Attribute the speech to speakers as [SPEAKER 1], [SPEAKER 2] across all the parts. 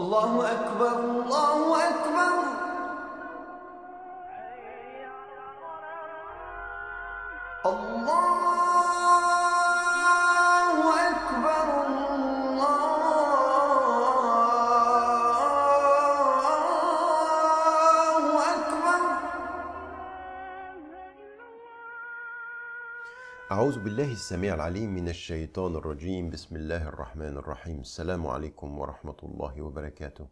[SPEAKER 1] Allahu Akbar, Allahu Akbar. Allahu Akbar, Allahu Akbar.
[SPEAKER 2] أعوذ بالله السميع العليم من الشيطان الرجيم بسم الله الرحمن الرحيم السلام عليكم ورحمة الله وبركاته.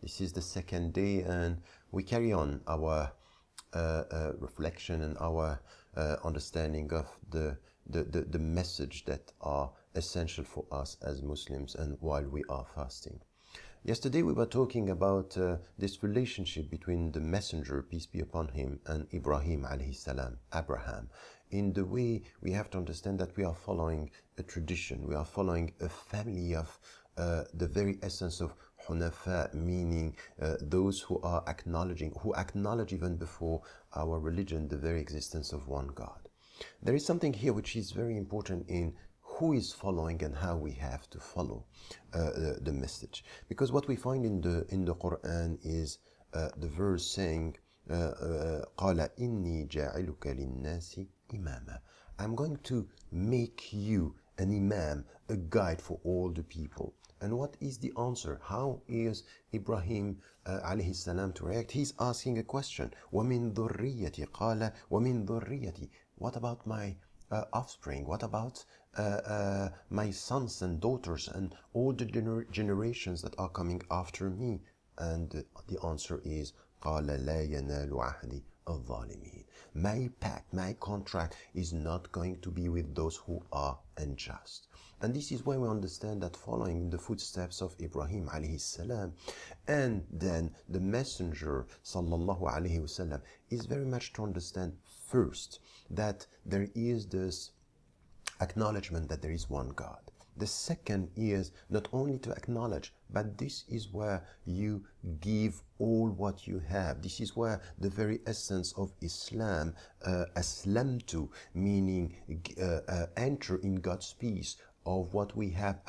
[SPEAKER 2] This is the second day and we carry on our reflection and our understanding of the message that are essential for us as Muslims and while we are fasting. Yesterday we were talking about this relationship between the messenger, peace be upon him, and Ibrahim alayhi salam, Abraham. In the way we have to understand that we are following a tradition, we are following a family of the very essence of Hunafa, meaning those who are who acknowledge even before our religion the very existence of one God. There is something here which is very important in who is following and how we have to follow the message. Because what we find in the Quran is the verse saying, قَالَ إِنِّي جَاعِلُكَ لِلنَّاسِ إِمَامًا. I'm going to make you an imam, a guide for all the people. And what is the answer? How is Ibrahim alayhi salam to react? He's asking a question. وَمِن ذُرِّيَّتِي قَالَ وَمِن ذُرِّيَّتِي. What about my offspring? What about my sons and daughters and all the generations that are coming after me? And the answer is قَالَ لَا يَنَالُ عَهْدِ الظَّالِمِينَ. My pact, my contract is not going to be with those who are unjust. And this is why we understand that following in the footsteps of Ibrahim alayhi salam and then the messenger sallallahu alayhi wasallam is very much to understand first that there is this acknowledgement that there is one God. The second is not only to acknowledge, but this is where you give all what you have. This is where the very essence of Islam, aslamtu, meaning enter in God's peace, of what we have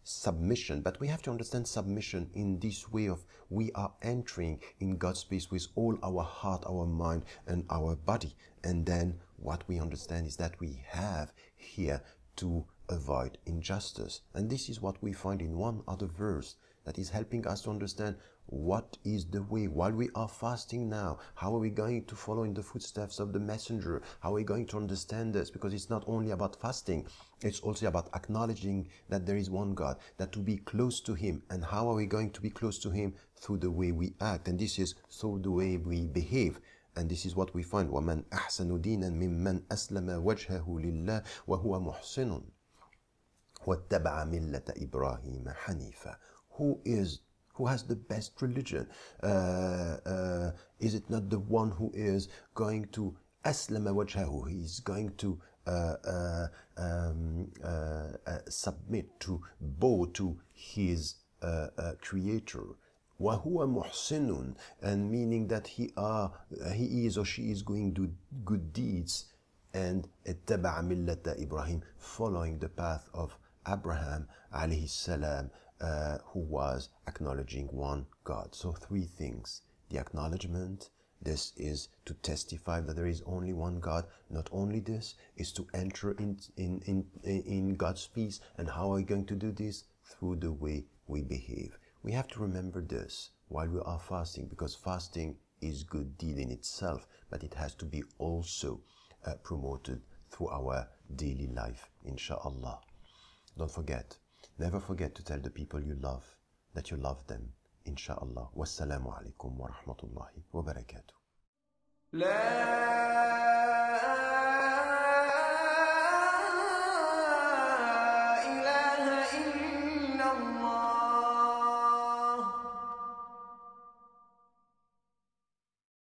[SPEAKER 2] submission. But we have to understand submission in this way of we are entering in God's peace with all our heart, our mind, and our body. And then what we understand is that we have here to avoid injustice. And this is what we find in one other verse that is helping us to understand what is the way while we are fasting now. How are we going to follow in the footsteps of the messenger? How are we going to understand this? Because it's not only about fasting, it's also about acknowledging that there is one God, that to be close to him. And how are we going to be close to him? Through the way we act. And this is through the way we behave. And this is what we find. وَمَنْ أَحْسَنُ دِينًا مِمَّنْ أَسْلَمَ وَجْهَهُ لِلَّهِ وَهُوَ مُحْسِنٌ وَاتَّبَعَ مِلَّةَ إِبْرَاهِيمَ حَنِيفًا. Who has the best religion? Is it not the one who is going to أَسْلَمَ وَجْهَهُ? He is going to submit, to bow to his creator. وَهُوَ مُحْسِنٌ, and meaning that he is or she is going to do good deeds. And اتَّبَعَ مِلَّةَ إِبْرَاهِيمَ, following the path of Abraham alayhi salam, who was acknowledging one God. So three things. The acknowledgement, this is to testify that there is only one God. Not only this, is to enter in God's peace. And how are we going to do this? Through the way we behave. We have to remember this while we are fasting, because fasting is good deed in itself, but it has to be also promoted through our daily life, inshallah. Don't forget, never forget to tell the people you love that you love them, inshallah. Wassalamu alaikum wa rahmatullahi wa barakatuh.